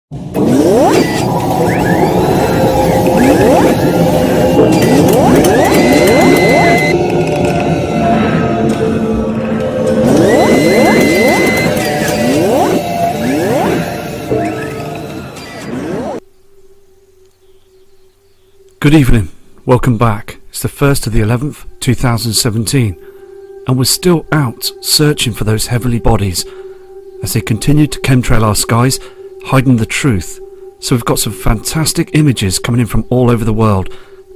Good evening, welcome back. It's the 1st of the 11th, 2017, and we're still out searching for those heavenly bodies as they continue to chemtrail our skies, hiding the truth. So we've got some fantastic images coming in from all over the world,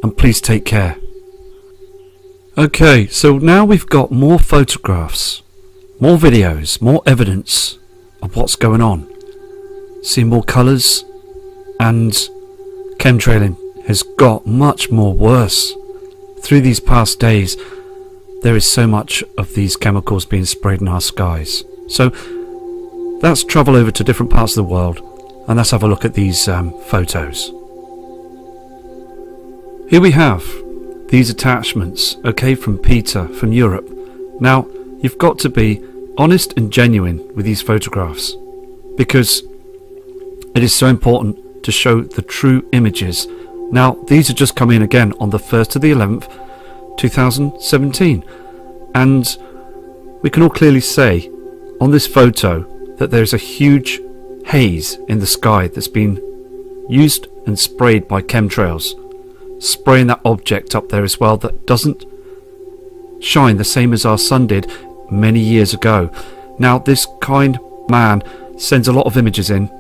and please take care. Okay, so now we've got more photographs, more videos, more evidence of what's going on. See more colours, and chemtrailing has got much more worse. Through these past days, there is so much of these chemicals being sprayed in our skies. So let's travel over to different parts of the world and let's have a look at these photos. Here we have these attachments, okay, from Peter from Europe. Now, you've got to be honest and genuine with these photographs because it is so important to show the true images. Now, these are just come in again on the 1st of the 11th, 2017. And we can all clearly say on this photo that there's a huge haze in the sky that's been used and sprayed by chemtrails. Spraying that object up there as well that doesn't shine the same as our sun did many years ago. Now, this kind man sends a lot of images in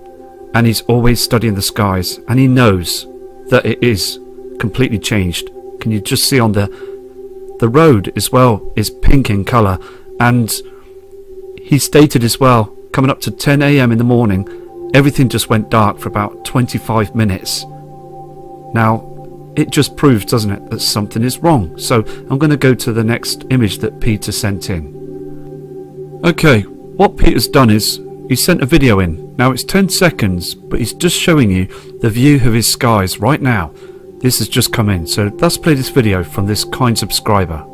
and he's always studying the skies and he knows that it is completely changed. Can you just see on the road as well is pink in colour, and he stated as well, coming up to 10 AM in the morning, everything just went dark for about 25 minutes. Now, it just proves, doesn't it, that something is wrong. So I'm going to go to the next image that Peter sent in. Okay, what Peter's done is he sent a video in. Now it's 10 seconds, but he's just showing you the view of his skies right now. This has just come in, so let's play this video from this kind subscriber.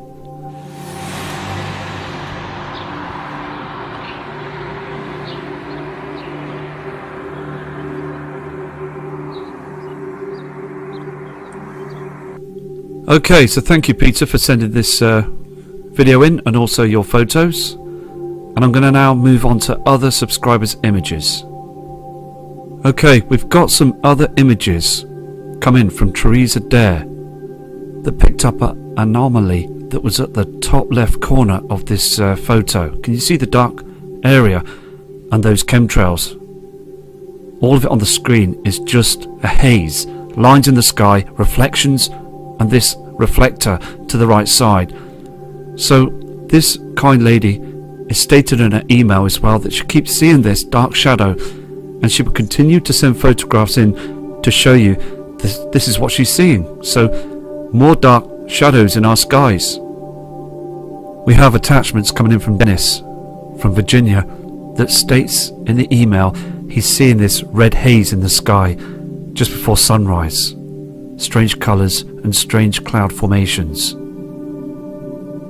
Okay, so thank you Peter for sending this video in and also your photos. And I'm going to now move on to other subscribers' images. Okay, we've got some other images come in from Teresa Dare that picked up an anomaly that was at the top left corner of this photo. Can you see the dark area and those chemtrails? All of it on the screen is just a haze, lines in the sky, reflections, and this reflector to the right side. So this kind lady is stated in her email as well that she keeps seeing this dark shadow and she will continue to send photographs in to show you this is what she's seeing. So more dark shadows in our skies. We have attachments coming in from Dennis from Virginia that states in the email he's seeing this red haze in the sky just before sunrise. Strange colours and strange cloud formations.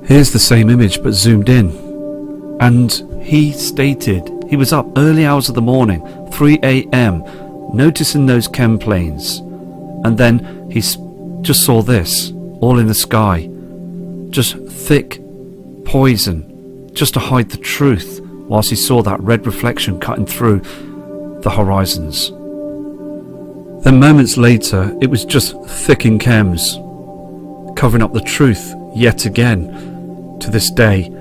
Here's the same image but zoomed in. And he stated he was up early hours of the morning, 3 AM, noticing those chem planes. And then he just saw this, all in the sky. Just thick poison, just to hide the truth, whilst he saw that red reflection cutting through the horizons. Then moments later, it was just thick in chems, covering up the truth yet again. To this day,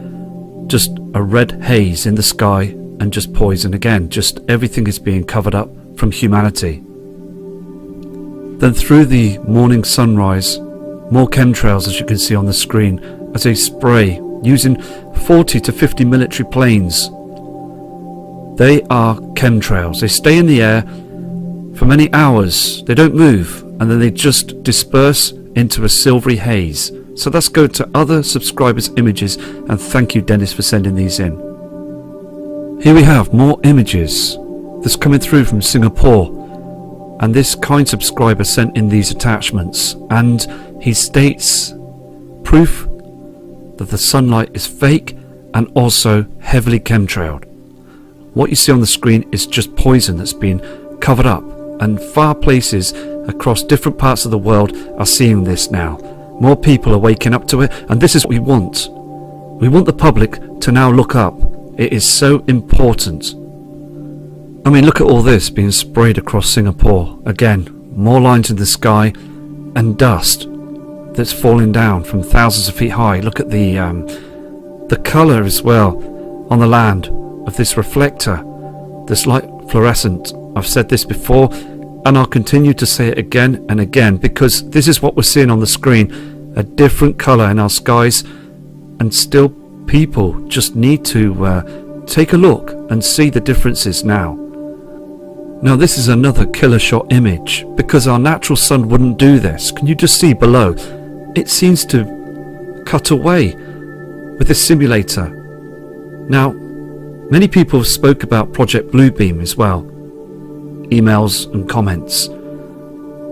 just a red haze in the sky and just poison again. Just everything is being covered up from humanity. Then through the morning sunrise, more chemtrails as you can see on the screen as they spray using 40 to 50 military planes. They are chemtrails. They stay in the air for many hours. They don't move and then they just disperse into a silvery haze. So let's go to other subscribers' images, and thank you Dennis for sending these in. Here we have more images that's coming through from Singapore, and this kind subscriber sent in these attachments, and he states proof that the sunlight is fake and also heavily chemtrailed. What you see on the screen is just poison that's been covered up, and far places across different parts of the world are seeing this now. More people are waking up to it, and this is what we want. We want the public to now look up. It is so important. I mean, look at all this being sprayed across Singapore. Again, more lines in the sky and dust that's falling down from thousands of feet high. Look at the colour as well on the land of this reflector, this light fluorescent. I've said this before, and I'll continue to say it again and again, because this is what we're seeing on the screen, a different colour in our skies, and still people just need to take a look and see the differences now. Now this is another killer shot image, because our natural sun wouldn't do this. Can you just see below? It seems to cut away with this simulator. Now, many people have spoke about Project Bluebeam as well. Emails and comments.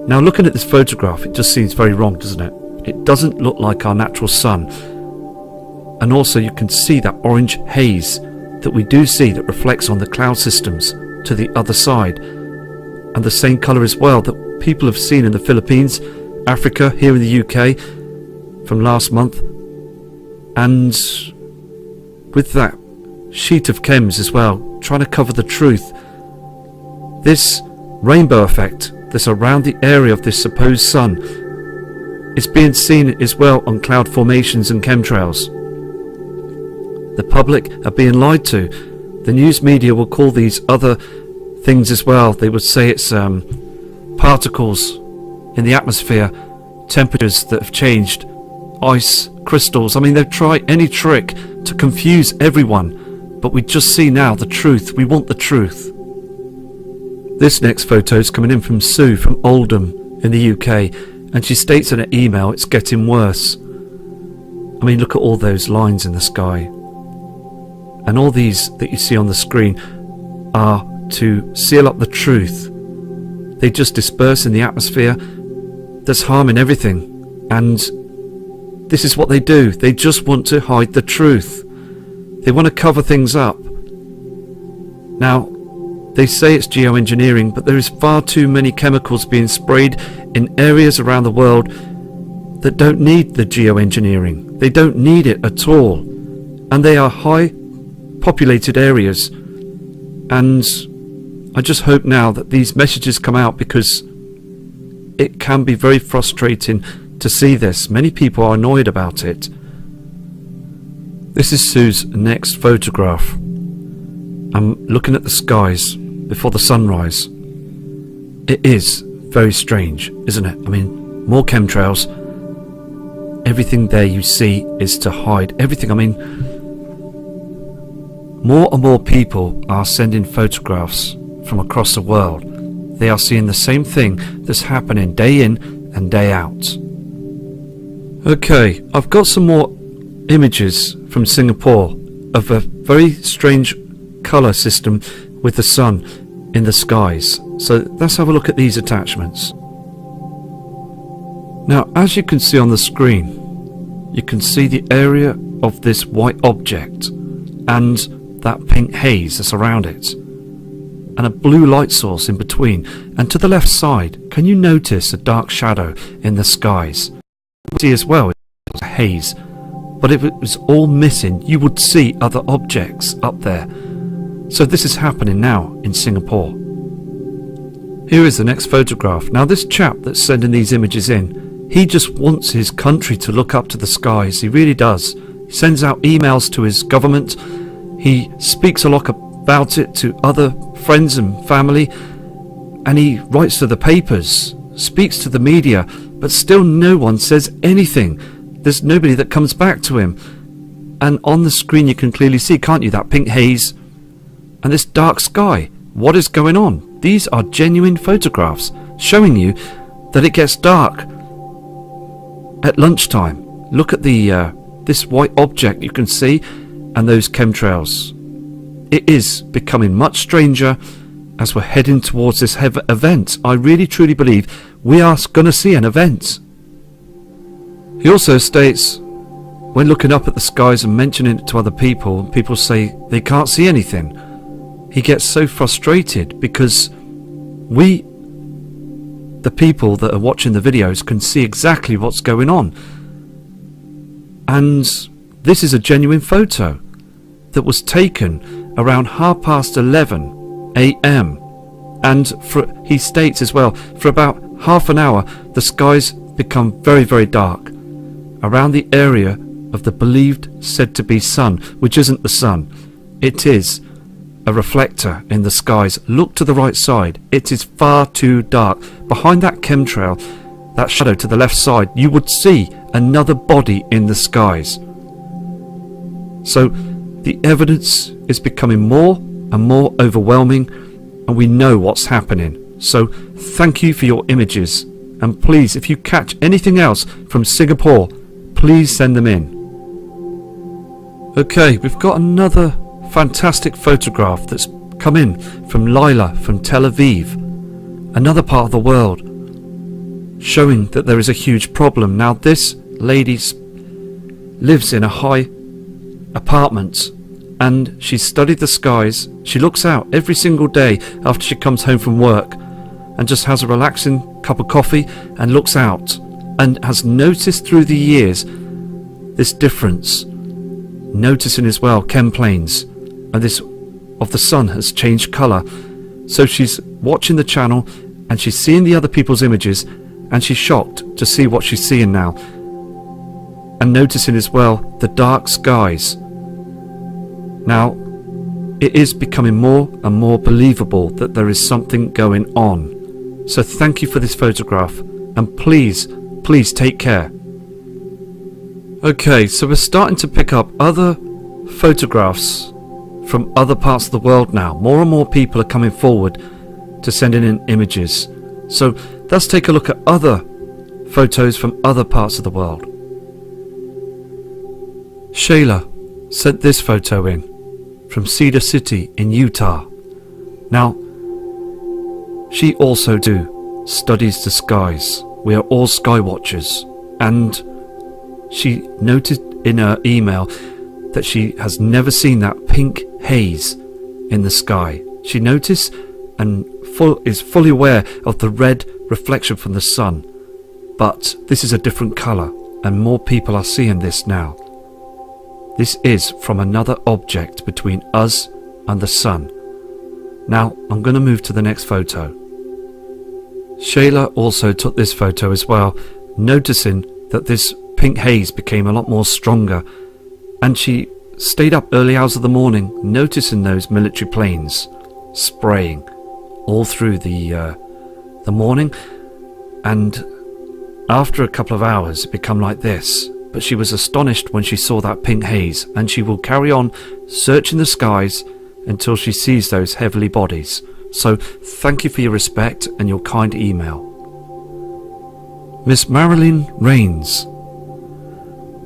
Now looking at this photograph, it just seems very wrong, doesn't it? It doesn't look like our natural sun. And also you can see that orange haze that we do see that reflects on the cloud systems to the other side, and the same colour as well that people have seen in the Philippines, Africa, here in the UK from last month, and with that sheet of chems as well, trying to cover the truth. This rainbow effect that's around the area of this supposed sun is being seen as well on cloud formations and chemtrails. The public are being lied to. The news media will call these other things as well. They would say it's particles in the atmosphere, temperatures that have changed, ice, crystals. I mean, they've tried any trick to confuse everyone, but we just see now the truth. We want the truth. This next photo is coming in from Sue from Oldham in the UK, and she states in her email it's getting worse. I mean, look at all those lines in the sky. And all these that you see on the screen are to seal up the truth. They just disperse in the atmosphere. There's harm in everything. And this is what they do. They just want to hide the truth. They want to cover things up. Now, they say it's geoengineering, but there is far too many chemicals being sprayed in areas around the world that don't need the geoengineering. They don't need it at all. And they are high populated areas, and I just hope now that these messages come out, because it can be very frustrating to see this. Many people are annoyed about it. This is Sue's next photograph. I'm looking at the skies before the sunrise. It is very strange, isn't it? I mean, more chemtrails. Everything there you see is to hide everything. I mean, more and more people are sending photographs from across the world. They are seeing the same thing that's happening day in and day out. Okay, I've got some more images from Singapore of a very strange colour system with the sun in the skies. So let's have a look at these attachments. Now, as you can see on the screen, you can see the area of this white object and that pink haze that's around it, and a blue light source in between. And to the left side, can you notice a dark shadow in the skies? See as well, it was a haze, but if it was all missing, you would see other objects up there. So this is happening now in Singapore. Here is the next photograph. Now this chap that's sending these images in, he just wants his country to look up to the skies. He really does. He sends out emails to his government. He speaks a lot about it to other friends and family, and he writes to the papers, speaks to the media, but still no one says anything. There's nobody that comes back to him. And on the screen you can clearly see, can't you, that pink haze and this dark sky. What is going on? These are genuine photographs showing you that it gets dark at lunchtime. Look at the this white object you can see, and those chemtrails. It is becoming much stranger as we're heading towards this event. I really truly believe we are going to see an event. He also states, when looking up at the skies and mentioning it to other people, people say they can't see anything. He gets so frustrated because we, the people that are watching the videos, can see exactly what's going on. And this is a genuine photo that was taken around 11:30 a.m. And he states as well, for about half an hour the skies become very, very dark around the area of the believed said to be sun, which isn't the sun. It is a reflector in the skies. Look to the right side. It is far too dark. Behind that chemtrail, that shadow to the left side, you would see another body in the skies. So the evidence is becoming more and more overwhelming, and we know what's happening. So thank you for your images, and please, if you catch anything else from Singapore, please send them in. Okay, we've got another fantastic photograph that's come in from Lila from Tel Aviv, another part of the world, showing that there is a huge problem. Now this lady lives in a high apartment, and she studied the skies. She looks out every single day after she comes home from work and just has a relaxing cup of coffee and looks out, and has noticed through the years this difference, noticing as well chem planes, and this of the sun has changed colour. So she's watching the channel and she's seeing the other people's images, and she's shocked to see what she's seeing now, and noticing as well the dark skies. Now it is becoming more and more believable that there is something going on. So thank you for this photograph, and please take care. Okay, so we're starting to pick up other photographs from other parts of the world now. More and more people are coming forward to sending in images. So let's take a look at other photos from other parts of the world. Shayla sent this photo in from Cedar City in Utah. Now, she also studies the skies. We are all sky watchers, and she noted in her email that she has never seen that pink haze in the sky. She noticed and is fully aware of the red reflection from the sun, but this is a different colour, and more people are seeing this now. This is from another object between us and the sun. Now I'm going to move to the next photo. Shayla also took this photo as well, noticing that this pink haze became a lot more stronger, and she stayed up early hours of the morning noticing those military planes spraying all through the morning, and after a couple of hours it became like this. But she was astonished when she saw that pink haze, and she will carry on searching the skies until she sees those heavenly bodies. So thank you for your respect and your kind email. Miss Marilyn Rains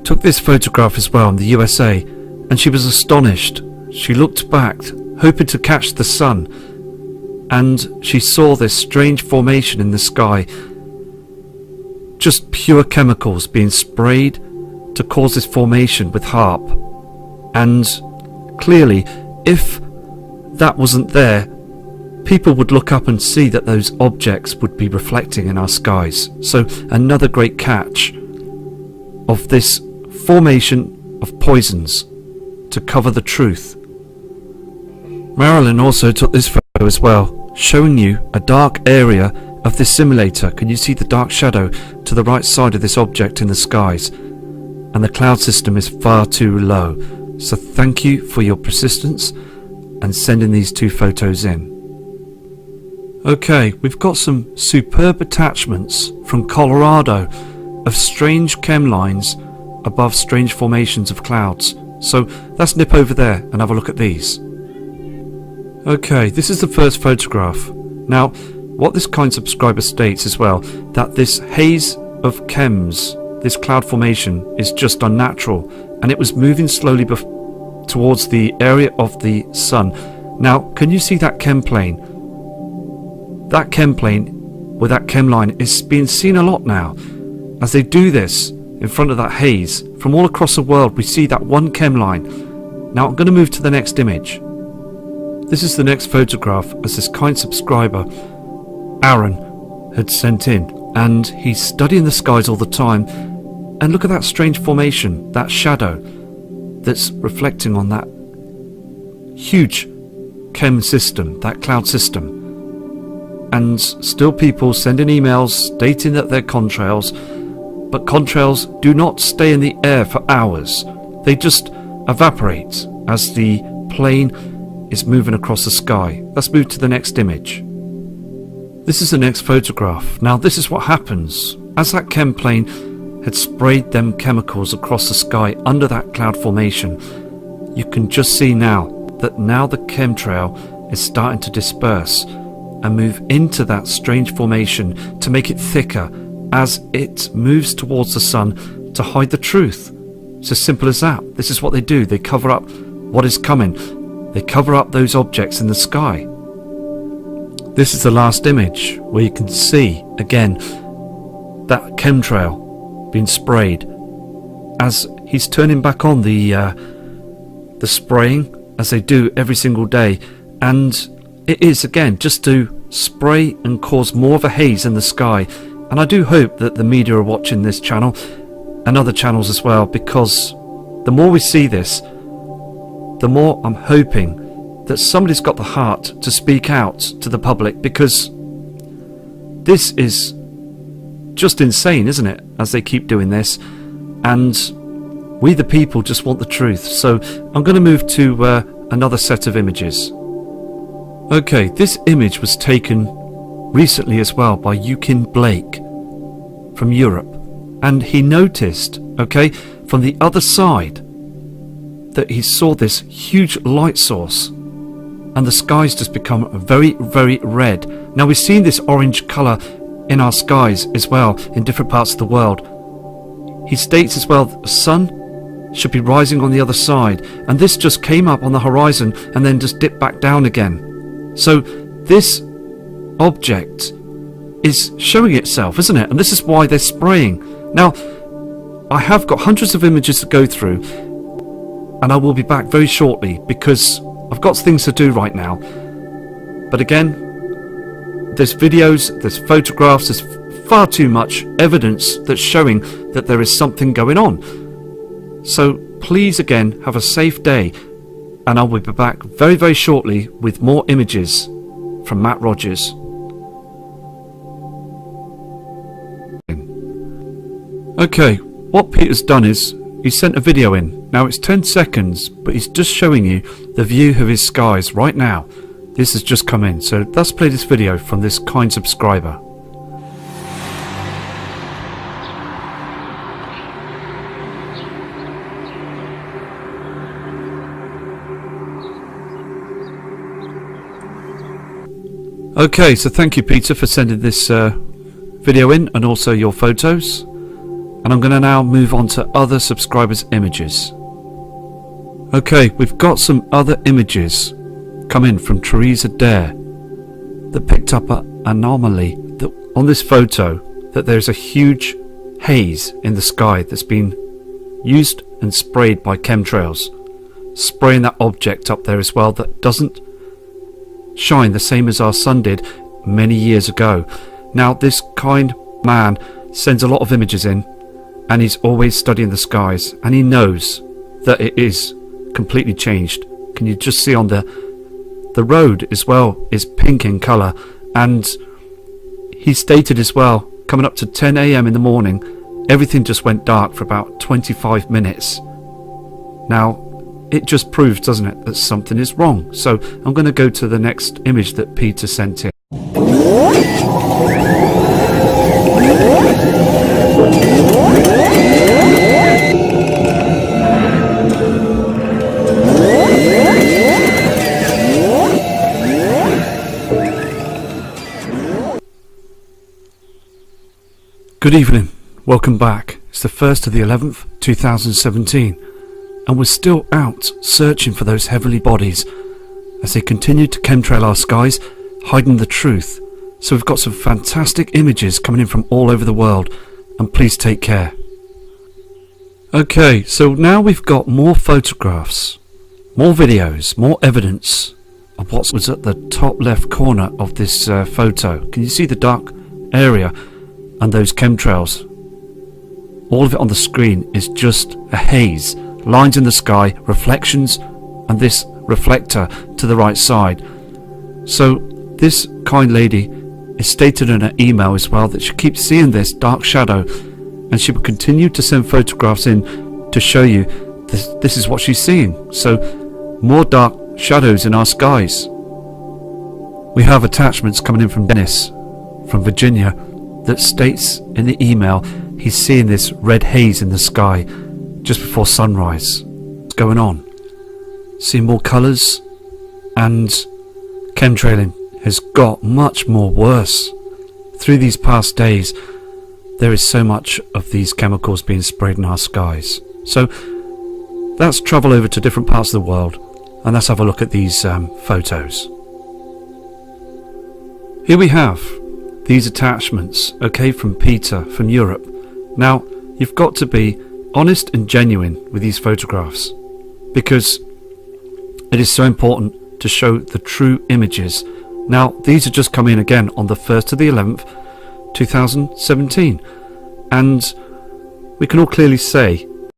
took this photograph as well in the USA, and she was astonished. She looked back, hoping to catch the sun, and she saw this strange formation in the sky, just pure chemicals being sprayed to cause this formation with HAARP. And clearly, if that wasn't there, people would look up and see that those objects would be reflecting in our skies. So another great catch of this formation of poisons to cover the truth. Marilyn also took this photo as well, showing you a dark area of this simulator. Can you see the dark shadow to the right side of this object in the skies? And the cloud system is far too low. So thank you for your persistence and sending these two photos in. Okay, we've got some superb attachments from Colorado of strange chem lines above strange formations of clouds. So let's nip over there and have a look at these. Okay, this is the first photograph. Now, what this kind subscriber states as well, that this haze of chems, this cloud formation, is just unnatural, and it was moving slowly towards the area of the sun. Now, can you see that chem plane? That chem plane with that chem line is being seen a lot now. As they do this in front of that haze, from all across the world we see that one chem line. Now I'm going to move to the next image. This is the next photograph, as this kind subscriber Aaron had sent in, and he's studying the skies all the time. And look at that strange formation, that shadow that's reflecting on that huge chem system, that cloud system. And still people sending emails stating that they're contrails, but contrails do not stay in the air for hours. They just evaporate as the plane is moving across the sky. Let's move to the next image. This is the next photograph. Now this is what happens. As that chem plane had sprayed them chemicals across the sky under that cloud formation, you can just see now that now the chemtrail is starting to disperse and move into that strange formation to make it thicker as it moves towards the sun to hide the truth. It's as simple as that. This is what they do. They cover up what is coming. They cover up those objects in the sky. This is the last image where you can see again that chemtrail being sprayed as he's turning back on the spraying as they do every single day, and it is again just to spray and cause more of a haze in the sky. And I do hope that the media are watching this channel and other channels as well, because the more we see this, the more I'm hoping that somebody's got the heart to speak out to the public, because this is just insane, isn't it, as they keep doing this, and we the people just want the truth. So I'm going to move to another set of images. Okay, this image was taken recently as well by Yukin Blake from Europe, and he noticed, okay, from the other side that he saw this huge light source and the skies just become very, very red. Now we've seen this orange colour in our skies as well in different parts of the world. He states as well that the sun should be rising on the other side, and this just came up on the horizon and then just dipped back down again. So this object is showing itself, isn't it? And this is why they're spraying. Now I have got hundreds of images to go through, and I will be back very shortly because I've got things to do right now. But again, there's videos, there's photographs, there's far too much evidence that's showing that there is something going on. So please again have a safe day, and I will be back very, very shortly with more images from Matt Rogers. Okay, what Peter's done is he sent a video in. Now it's 10 seconds, but he's just showing you the view of his skies right now. This has just come in, so let's play this video from this kind subscriber. Okay, so thank you Peter for sending this video in and also your photos. And I'm going to now move on to other subscribers' images. Okay, we've got some other images come in from Teresa Dare that picked up an anomaly that on this photo that there's a huge haze in the sky that's been used and sprayed by chemtrails, spraying that object up there as well that doesn't shine the same as our sun did many years ago. Now this kind man sends a lot of images in, and he's always studying the skies, and he knows that it is completely changed. Can you just see on the road as well is pink in colour, and he stated as well, coming up to 10 AM in the morning, everything just went dark for about 25 minutes. Now it just proves, doesn't it, that something is wrong. So I'm going to go to the next image that Peter sent in. Good evening, welcome back. It's the 1st of the 11th, 2017, and we're still out searching for those heavenly bodies as they continue to chemtrail our skies, hiding the truth. So we've got some fantastic images coming in from all over the world, and please take care. Okay, so now we've got more photographs, more videos, more evidence of what was at the top left corner of this photo. Can you see the dark area and those chemtrails? All of it on the screen is just a haze, lines in the sky, reflections, and this reflector to the right side. So this kind lady is stated in her email as well that she keeps seeing this dark shadow, and she will continue to send photographs in to show you this is what she's seeing. So more dark shadows in our skies. We have attachments coming in from Dennis from Virginia that states in the email he's seeing this red haze in the sky just before sunrise. What's going on? Seeing more colours, and chemtrailing has got much more worse. Through these past days, there is so much of these chemicals being sprayed in our skies. So let's travel over to different parts of the world and let's have a look at these photos. Here we have these attachments, okay, from Peter from Europe. Now, you've got to be honest and genuine with these photographs, because it is so important to show the true images. Now, these are just come in again on the 1st to the 11th, 2017, and we can all clearly say